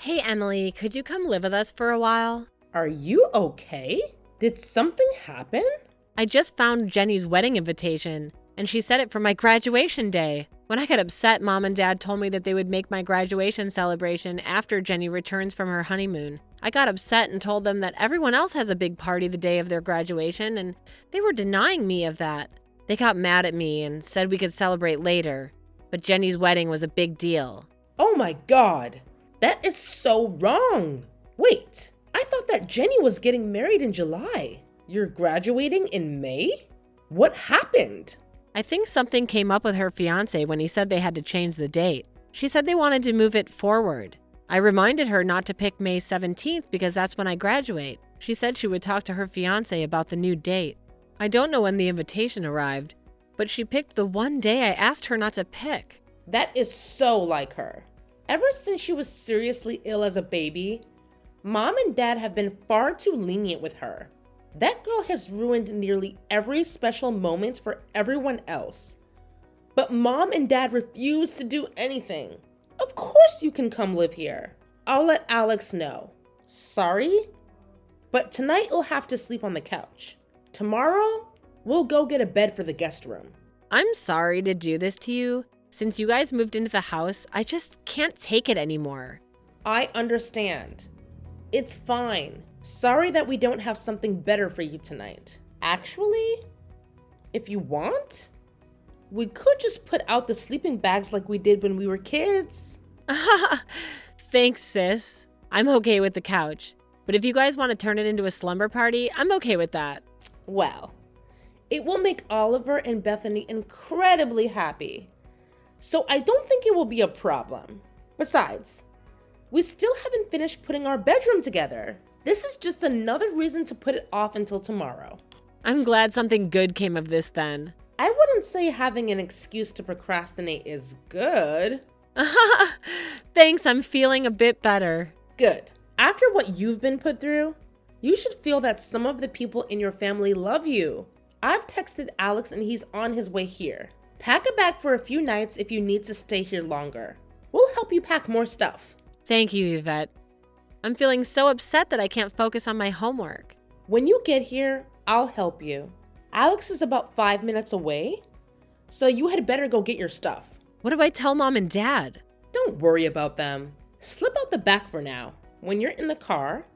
Hey Emily, could you come live with us for a while? Are you okay? Did something happen? I just found Jenny's wedding invitation, and she said it for my graduation day. When I got upset, Mom and Dad told me that they would make my graduation celebration after Jenny returns from her honeymoon. I got upset and told them that everyone else has a big party the day of their graduation, and they were denying me of that. They got mad at me and said we could celebrate later, but Jenny's wedding was a big deal. Oh my God, that is so wrong. Wait, I thought that Jenny was getting married in July. You're graduating in May? What happened? I think something came up with her fiancé when he said they had to change the date. She said they wanted to move it forward. I reminded her not to pick May 17th because that's when I graduate. She said she would talk to her fiancé about the new date. I don't know when the invitation arrived, but she picked the one day I asked her not to pick. That is so like her. Ever since she was seriously ill as a baby, Mom and Dad have been far too lenient with her. That girl has ruined nearly every special moment for everyone else. But Mom and Dad refuse to do anything. Of course you can come live here. I'll let Alex know. Sorry, but tonight you'll have to sleep on the couch. Tomorrow, we'll go get a bed for the guest room. I'm sorry to do this to you. Since you guys moved into the house, I just can't take it anymore. I understand. It's fine. Sorry that we don't have something better for you tonight. Actually, if you want, we could just put out the sleeping bags like we did when we were kids. Thanks, sis. I'm okay with the couch. But if you guys want to turn it into a slumber party, I'm okay with that. Well, it will make Oliver and Bethany incredibly happy. So I don't think it will be a problem. Besides, we still haven't finished putting our bedroom together. This is just another reason to put it off until tomorrow. I'm glad something good came of this then. I wouldn't say having an excuse to procrastinate is good. Thanks, I'm feeling a bit better. Good. After what you've been put through, you should feel that some of the people in your family love you. I've texted Alex and he's on his way here. Pack a bag for a few nights if you need to stay here longer. We'll help you pack more stuff. Thank you, Yvette. I'm feeling so upset that I can't focus on my homework. When you get here, I'll help you. Alex is about 5 minutes away, so you had better go get your stuff. What do I tell Mom and Dad? Don't worry about them. Slip out the back for now. When you're in the car,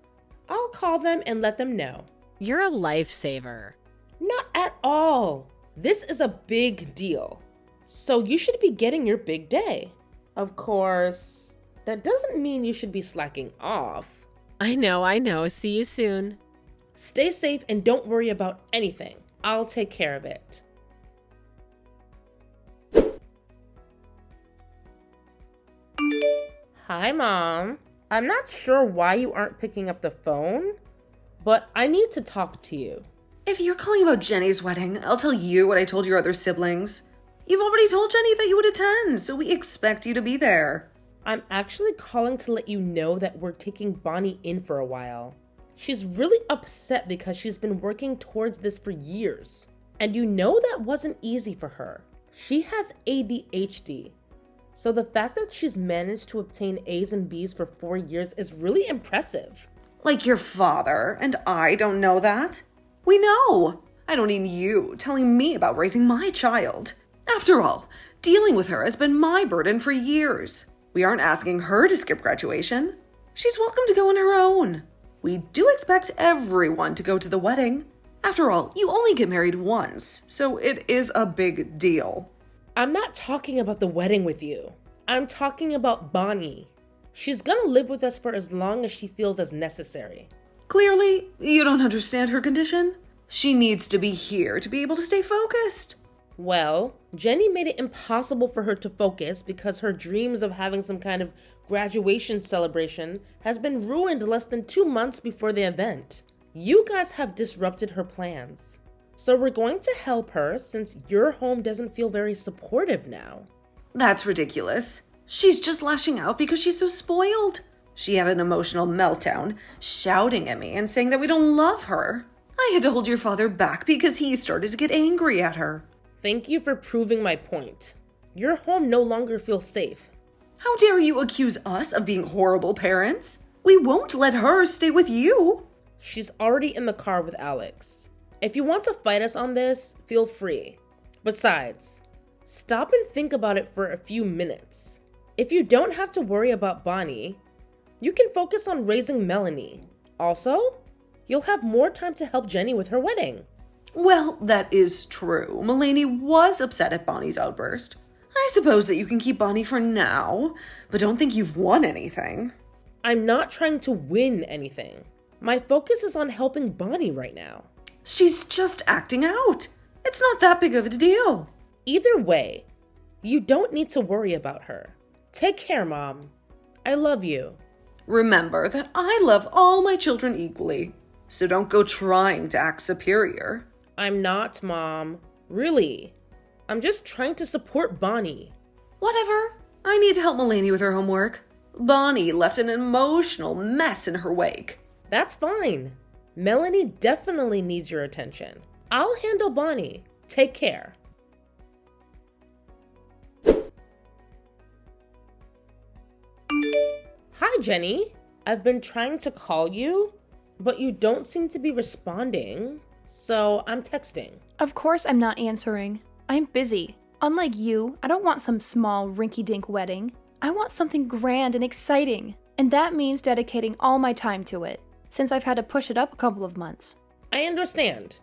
I'll call them and let them know. You're a lifesaver. Not at all. This is a big deal. So you should be getting your big day. Of course, that doesn't mean you should be slacking off. I know. See you soon. Stay safe and don't worry about anything. I'll take care of it. Hi, Mom. I'm not sure why you aren't picking up the phone, but I need to talk to you. If you're calling about Jenny's wedding, I'll tell you what I told your other siblings. You've already told Jenny that you would attend, so we expect you to be there. I'm actually calling to let you know that we're taking Bonnie in for a while. She's really upset because she's been working towards this for years. And you know that wasn't easy for her. She has ADHD. So the fact that she's managed to obtain A's and B's for 4 years is really impressive. Like your father, and I don't know that. We know. I don't need you telling me about raising my child. After all, dealing with her has been my burden for years. We aren't asking her to skip graduation. She's welcome to go on her own. We do expect everyone to go to the wedding. After all, you only get married once, so it is a big deal. I'm not talking about the wedding with you. I'm talking about Bonnie. She's gonna live with us for as long as she feels as necessary. Clearly, you don't understand her condition. She needs to be here to be able to stay focused. Well, Jenny made it impossible for her to focus because her dreams of having some kind of graduation celebration has been ruined less than 2 months before the event. You guys have disrupted her plans. So we're going to help her since your home doesn't feel very supportive now. That's ridiculous. She's just lashing out because she's so spoiled. She had an emotional meltdown, shouting at me and saying that we don't love her. I had to hold your father back because he started to get angry at her. Thank you for proving my point. Your home no longer feels safe. How dare you accuse us of being horrible parents? We won't let her stay with you. She's already in the car with Alex. If you want to fight us on this, feel free. Besides, stop and think about it for a few minutes. If you don't have to worry about Bonnie, you can focus on raising Melanie. Also, you'll have more time to help Jenny with her wedding. Well, that is true. Melanie was upset at Bonnie's outburst. I suppose that you can keep Bonnie for now, but don't think you've won anything. I'm not trying to win anything. My focus is on helping Bonnie right now. She's just acting out. It's not that big of a deal. Either way, you don't need to worry about her. Take care, Mom. I love you. Remember that I love all my children equally, so don't go trying to act superior. I'm not, Mom. Really. I'm just trying to support Bonnie. Whatever. I need to help Melanie with her homework. Bonnie left an emotional mess in her wake. That's fine. Melanie definitely needs your attention. I'll handle Bonnie. Take care. Hi, Jenny. I've been trying to call you, but you don't seem to be responding, so I'm texting. Of course I'm not answering. I'm busy. Unlike you, I don't want some small rinky-dink wedding. I want something grand and exciting, and that means dedicating all my time to it, since I've had to push it up a couple of months. I understand.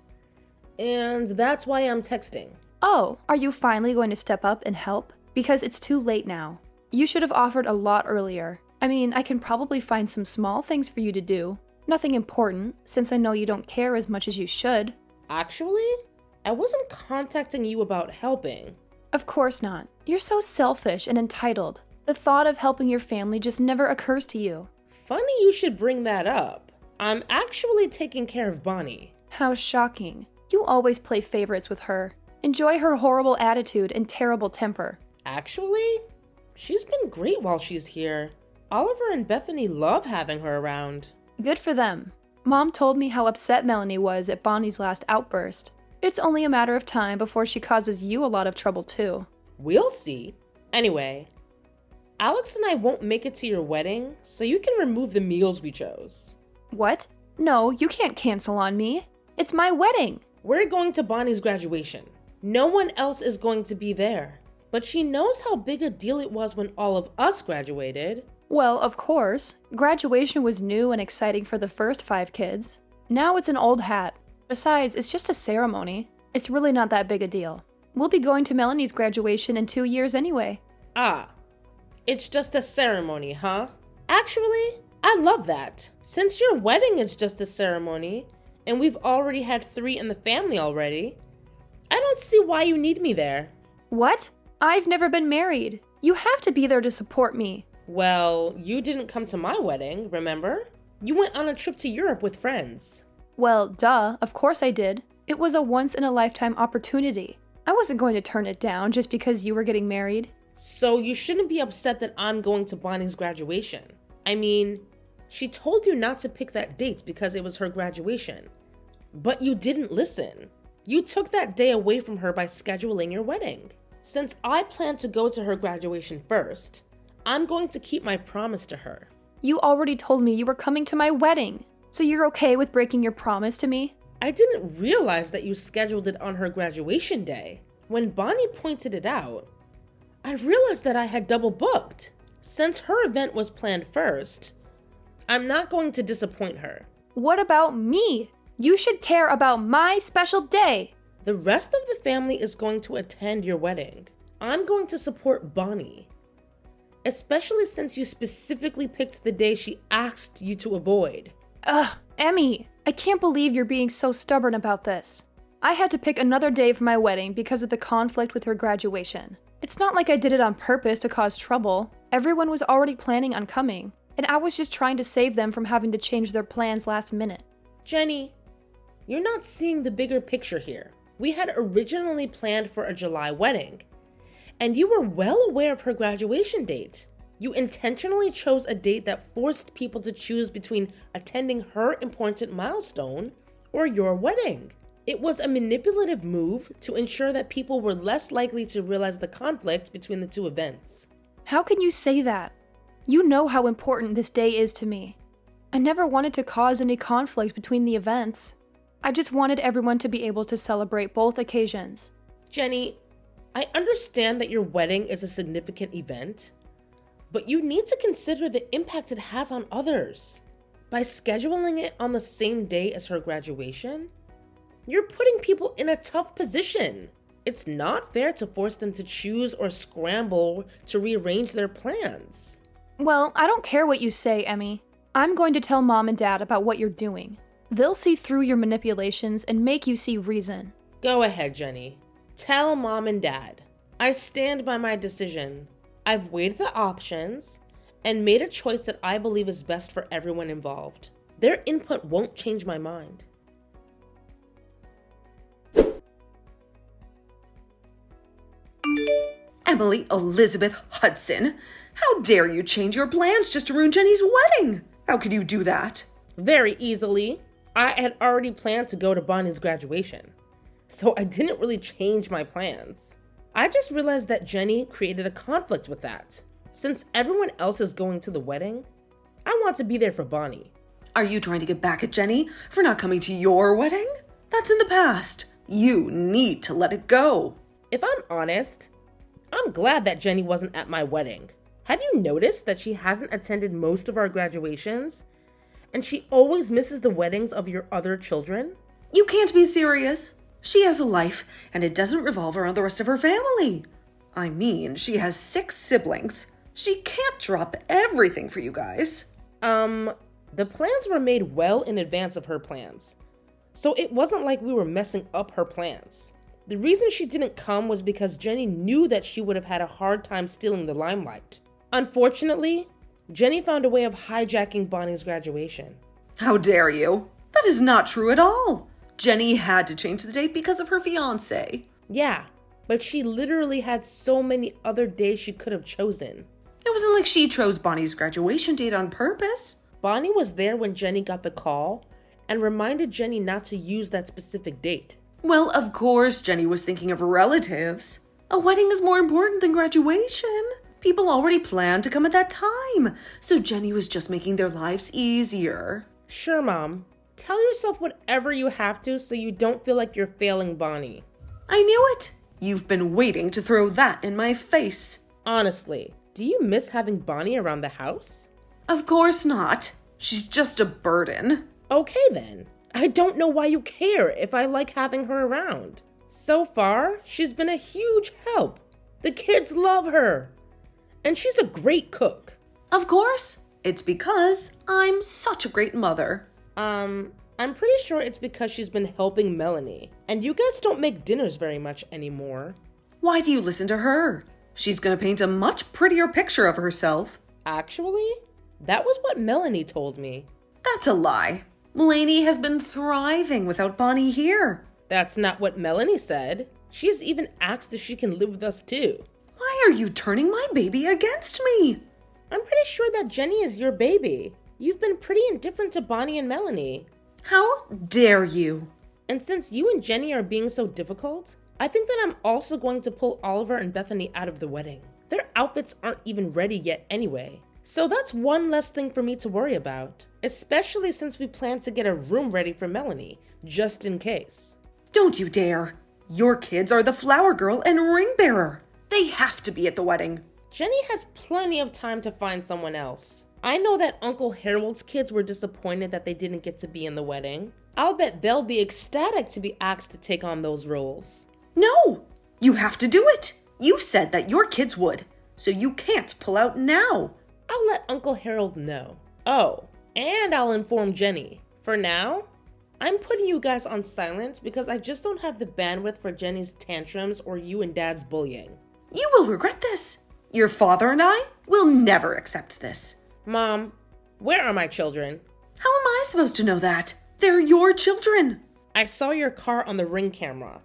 And that's why I'm texting. Oh, are you finally going to step up and help? Because it's too late now. You should have offered a lot earlier. I mean, I can probably find some small things for you to do. Nothing important, since I know you don't care as much as you should. Actually, I wasn't contacting you about helping. Of course not. You're so selfish and entitled. The thought of helping your family just never occurs to you. Funny you should bring that up. I'm actually taking care of Bonnie. How shocking. You always play favorites with her. Enjoy her horrible attitude and terrible temper. Actually, she's been great while she's here. Oliver and Bethany love having her around. Good for them. Mom told me how upset Melanie was at Bonnie's last outburst. It's only a matter of time before she causes you a lot of trouble too. We'll see. Anyway, Alex and I won't make it to your wedding, so you can remove the meals we chose. What? No, you can't cancel on me. It's my wedding. We're going to Bonnie's graduation. No one else is going to be there. But she knows how big a deal it was when all of us graduated. Well, of course. Graduation was new and exciting for the first 5 kids. Now it's an old hat. Besides, it's just a ceremony. It's really not that big a deal. We'll be going to Melanie's graduation in 2 years anyway. Ah, it's just a ceremony, huh? Actually, I love that. Since your wedding is just a ceremony, and we've already had 3 in the family already, I don't see why you need me there. What? I've never been married. You have to be there to support me. Well, you didn't come to my wedding, remember? You went on a trip to Europe with friends. Well, duh, of course I did. It was a once-in-a-lifetime opportunity. I wasn't going to turn it down just because you were getting married. So you shouldn't be upset that I'm going to Bonnie's graduation. I mean, she told you not to pick that date because it was her graduation. But you didn't listen. You took that day away from her by scheduling your wedding. Since I plan to go to her graduation first, I'm going to keep my promise to her. You already told me you were coming to my wedding, so you're okay with breaking your promise to me? I didn't realize that you scheduled it on her graduation day. When Bonnie pointed it out, I realized that I had double booked. Since her event was planned first, I'm not going to disappoint her. What about me? You should care about my special day. The rest of the family is going to attend your wedding. I'm going to support Bonnie. Especially since you specifically picked the day she asked you to avoid. Ugh, Emmy, I can't believe you're being so stubborn about this. I had to pick another day for my wedding because of the conflict with her graduation. It's not like I did it on purpose to cause trouble. Everyone was already planning on coming, and I was just trying to save them from having to change their plans last minute. Jenny, you're not seeing the bigger picture here. We had originally planned for a July wedding, and you were well aware of her graduation date. You intentionally chose a date that forced people to choose between attending her important milestone or your wedding. It was a manipulative move to ensure that people were less likely to realize the conflict between the two events. How can you say that? You know how important this day is to me. I never wanted to cause any conflict between the events. I just wanted everyone to be able to celebrate both occasions. Jenny, I understand that your wedding is a significant event, but you need to consider the impact it has on others. By scheduling it on the same day as her graduation, you're putting people in a tough position. It's not fair to force them to choose or scramble to rearrange their plans. Well, I don't care what you say, Emmy. I'm going to tell Mom and Dad about what you're doing. They'll see through your manipulations and make you see reason. Go ahead, Jenny. Tell Mom and Dad. I stand by my decision. I've weighed the options and made a choice that I believe is best for everyone involved. Their input won't change my mind. Emily Elizabeth Hudson, how dare you change your plans just to ruin Jenny's wedding? How could you do that? Very easily. I had already planned to go to Bonnie's graduation, so I didn't really change my plans. I just realized that Jenny created a conflict with that. Since everyone else is going to the wedding, I want to be there for Bonnie. Are you trying to get back at Jenny for not coming to your wedding? That's in the past. You need to let it go. If I'm honest, I'm glad that Jenny wasn't at my wedding. Have you noticed that she hasn't attended most of our graduations? And she always misses the weddings of your other children? You can't be serious. She has a life, and it doesn't revolve around the rest of her family. I mean, she has 6 siblings. She can't drop everything for you guys. The plans were made well in advance of her plans. So it wasn't like we were messing up her plans. The reason she didn't come was because Jenny knew that she would have had a hard time stealing the limelight. Unfortunately, Jenny found a way of hijacking Bonnie's graduation. How dare you? That is not true at all. Jenny had to change the date because of her fiancé. Yeah, but she literally had so many other days she could have chosen. It wasn't like she chose Bonnie's graduation date on purpose. Bonnie was there when Jenny got the call and reminded Jenny not to use that specific date. Well, of course Jenny was thinking of her relatives. A wedding is more important than graduation. People already planned to come at that time, so Jenny was just making their lives easier. Sure, Mom. Tell yourself whatever you have to so you don't feel like you're failing Bonnie. I knew it. You've been waiting to throw that in my face. Honestly, do you miss having Bonnie around the house? Of course not. She's just a burden. Okay then. I don't know why you care if I like having her around. So far, she's been a huge help. The kids love her. And she's a great cook. Of course. It's because I'm such a great mother. I'm pretty sure it's because she's been helping Melanie. And you guys don't make dinners very much anymore. Why do you listen to her? She's gonna paint a much prettier picture of herself. Actually, that was what Melanie told me. That's a lie. Melanie has been thriving without Bonnie here. That's not what Melanie said. She has even asked if she can live with us too. Why are you turning my baby against me? I'm pretty sure that Jenny is your baby. You've been pretty indifferent to Bonnie and Melanie. How dare you? And since you and Jenny are being so difficult, I think that I'm also going to pull Oliver and Bethany out of the wedding. Their outfits aren't even ready yet anyway. So that's one less thing for me to worry about, especially since we plan to get a room ready for Melanie, just in case. Don't you dare. Your kids are the flower girl and ring bearer. They have to be at the wedding. Jenny has plenty of time to find someone else. I know that Uncle Harold's kids were disappointed that they didn't get to be in the wedding. I'll bet they'll be ecstatic to be asked to take on those roles. No, you have to do it. You said that your kids would, so you can't pull out now. I'll let Uncle Harold know. Oh, and I'll inform Jenny. For now, I'm putting you guys on silent because I just don't have the bandwidth for Jenny's tantrums or you and Dad's bullying. You will regret this. Your father and I will never accept this. Mom, where are my children? How am I supposed to know that? They're your children. I saw your car on the Ring camera,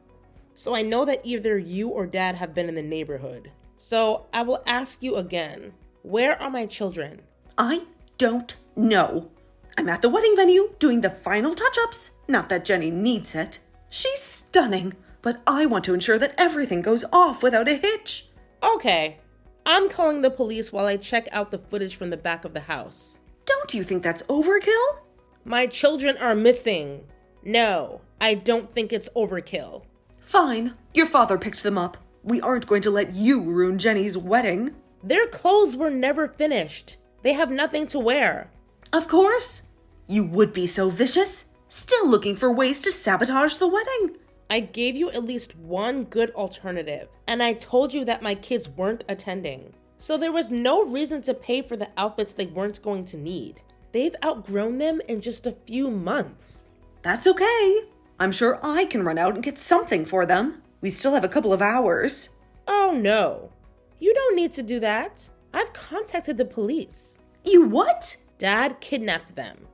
so I know that either you or Dad have been in the neighborhood. So I will ask you again, where are my children? I don't know. I'm at the wedding venue doing the final touch-ups. Not that Jenny needs it. She's stunning, but I want to ensure that everything goes off without a hitch. Okay, I'm calling the police while I check out the footage from the back of the house. Don't you think that's overkill? My children are missing. No, I don't think it's overkill. Fine. Your father picked them up. We aren't going to let you ruin Jenny's wedding. Their clothes were never finished. They have nothing to wear. Of course. You would be so vicious. Still looking for ways to sabotage the wedding. I gave you at least one good alternative, and I told you that my kids weren't attending. So there was no reason to pay for the outfits they weren't going to need. They've outgrown them in just a few months. That's okay. I'm sure I can run out and get something for them. We still have a couple of hours. Oh no. You don't need to do that. I've contacted the police. You what? Dad kidnapped them.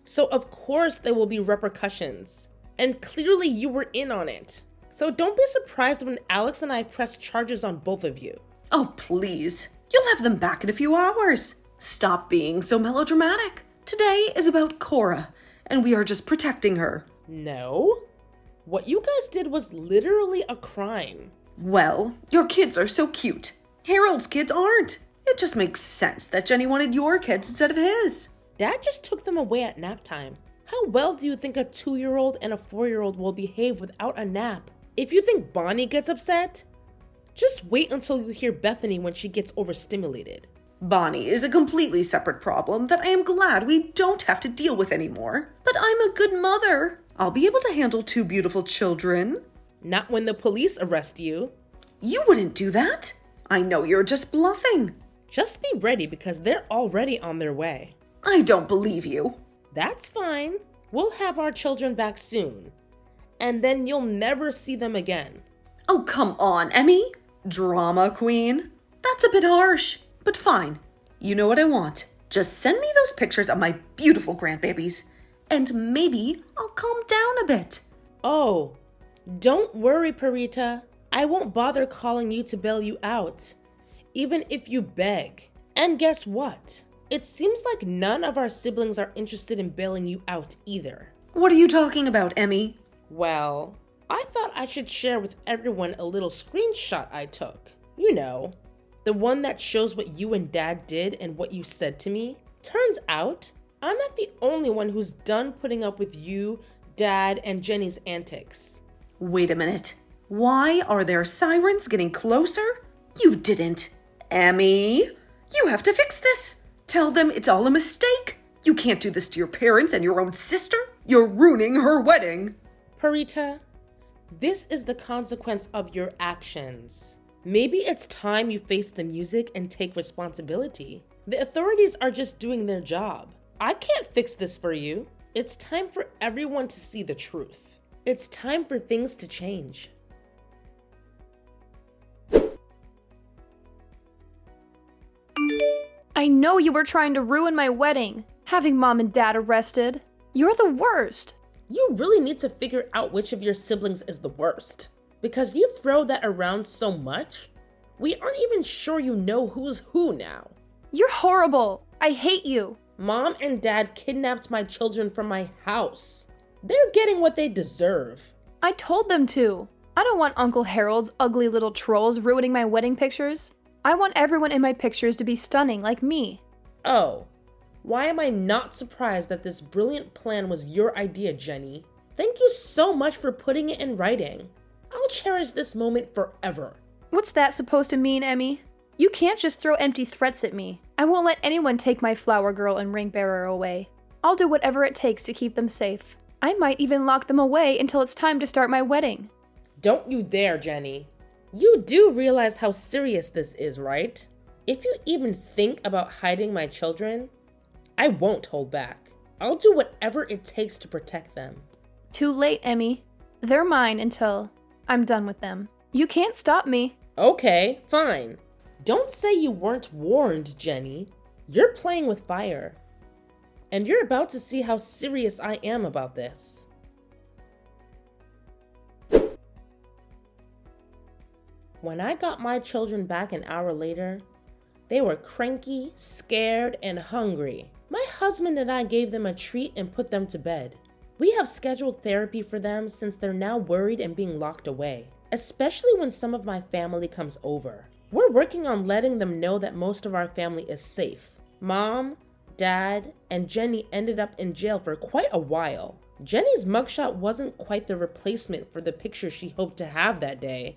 So of course there will be repercussions. And clearly you were in on it. So don't be surprised when Alex and I press charges on both of you. Oh, please. You'll have them back in a few hours. Stop being so melodramatic. Today is about Cora, and we are just protecting her. No. What you guys did was literally a crime. Well, your kids are so cute. Harold's kids aren't. It just makes sense that Jenny wanted your kids instead of his. Dad just took them away at nap time. How well do you think a 2-year-old and a 4-year-old will behave without a nap? If you think Bonnie gets upset, just wait until you hear Bethany when she gets overstimulated. Bonnie is a completely separate problem that I am glad we don't have to deal with anymore. But I'm a good mother. I'll be able to handle 2 beautiful children. Not when the police arrest you. You wouldn't do that. I know you're just bluffing. Just be ready because they're already on their way. I don't believe you. That's fine. We'll have our children back soon. And then you'll never see them again. Oh, come on, Emmy. Drama queen. That's a bit harsh, but fine. You know what I want. Just send me those pictures of my beautiful grandbabies, and maybe I'll calm down a bit. Oh, don't worry, Parita. I won't bother calling you to bail you out, even if you beg. And guess what? It seems like none of our siblings are interested in bailing you out either. What are you talking about, Emmy? Well, I thought I should share with everyone a little screenshot I took. You know, the one that shows what you and Dad did and what you said to me. Turns out, I'm not the only one who's done putting up with you, Dad, and Jenny's antics. Wait a minute. Why are their sirens getting closer? You didn't. Emmy, you have to fix this. Tell them it's all a mistake. You can't do this to your parents and your own sister. You're ruining her wedding. Parita, this is the consequence of your actions. Maybe it's time you face the music and take responsibility. The authorities are just doing their job. I can't fix this for you. It's time for everyone to see the truth. It's time for things to change. I know you were trying to ruin my wedding, having Mom and Dad arrested. You're the worst. You really need to figure out which of your siblings is the worst. Because you throw that around so much, we aren't even sure you know who's who now. You're horrible. I hate you. Mom and Dad kidnapped my children from my house. They're getting what they deserve. I told them to. I don't want Uncle Harold's ugly little trolls ruining my wedding pictures. I want everyone in my pictures to be stunning like me. Oh, why am I not surprised that this brilliant plan was your idea, Jenny? Thank you so much for putting it in writing. I'll cherish this moment forever. What's that supposed to mean, Emmy? You can't just throw empty threats at me. I won't let anyone take my flower girl and ring bearer away. I'll do whatever it takes to keep them safe. I might even lock them away until it's time to start my wedding. Don't you dare, Jenny. You do realize how serious this is, right? If you even think about hiding my children, I won't hold back. I'll do whatever it takes to protect them. Too late, Emmy. They're mine until I'm done with them. You can't stop me. Okay, fine. Don't say you weren't warned, Jenny. You're playing with fire. And you're about to see how serious I am about this. When I got my children back an hour later, they were cranky, scared, and hungry. My husband and I gave them a treat and put them to bed. We have scheduled therapy for them since they're now worried and being locked away, especially when some of my family comes over. We're working on letting them know that most of our family is safe. Mom, Dad, and Jenny ended up in jail for quite a while. Jenny's mugshot wasn't quite the replacement for the picture she hoped to have that day,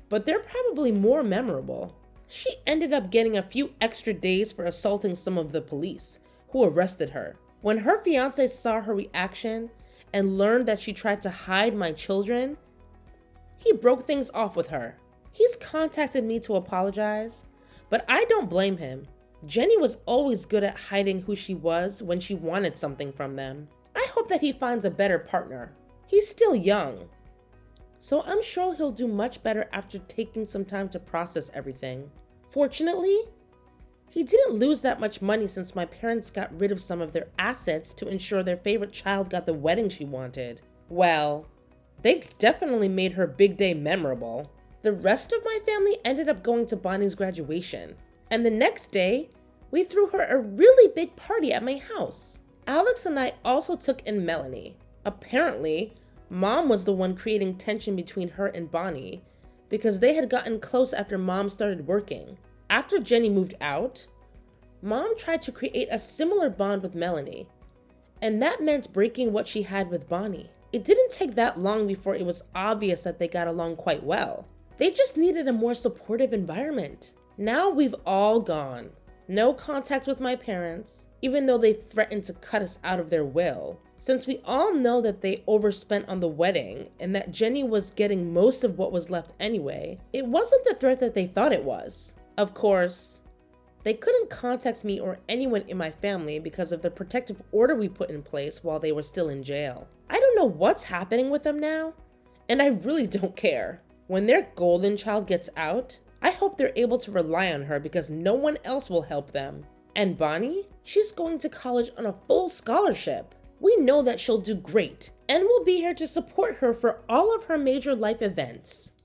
but they're probably more memorable. She ended up getting a few extra days for assaulting some of the police, who arrested her. When her fiance saw her reaction and learned that she tried to hide my children, he broke things off with her. He's contacted me to apologize, but I don't blame him. Jenny was always good at hiding who she was when she wanted something from them. I hope that he finds a better partner. He's still young, so I'm sure he'll do much better after taking some time to process everything. Fortunately, he didn't lose that much money since my parents got rid of some of their assets to ensure their favorite child got the wedding she wanted. Well, they definitely made her big day memorable. The rest of my family ended up going to Bonnie's graduation, and the next day, we threw her a really big party at my house. Alex and I also took in Melanie. Apparently, Mom was the one creating tension between her and Bonnie because they had gotten close after Mom started working. After Jenny moved out, Mom tried to create a similar bond with Melanie, and that meant breaking what she had with Bonnie. It didn't take that long before it was obvious that they got along quite well. They just needed a more supportive environment. Now we've all gone. No contact with my parents, even though they threatened to cut us out of their will. Since we all know that they overspent on the wedding and that Jenny was getting most of what was left anyway, it wasn't the threat that they thought it was. Of course, they couldn't contact me or anyone in my family because of the protective order we put in place while they were still in jail. I don't know what's happening with them now, and I really don't care. When their golden child gets out, I hope they're able to rely on her because no one else will help them. And Bonnie? She's going to college on a full scholarship. We know that she'll do great, and we'll be here to support her for all of her major life events.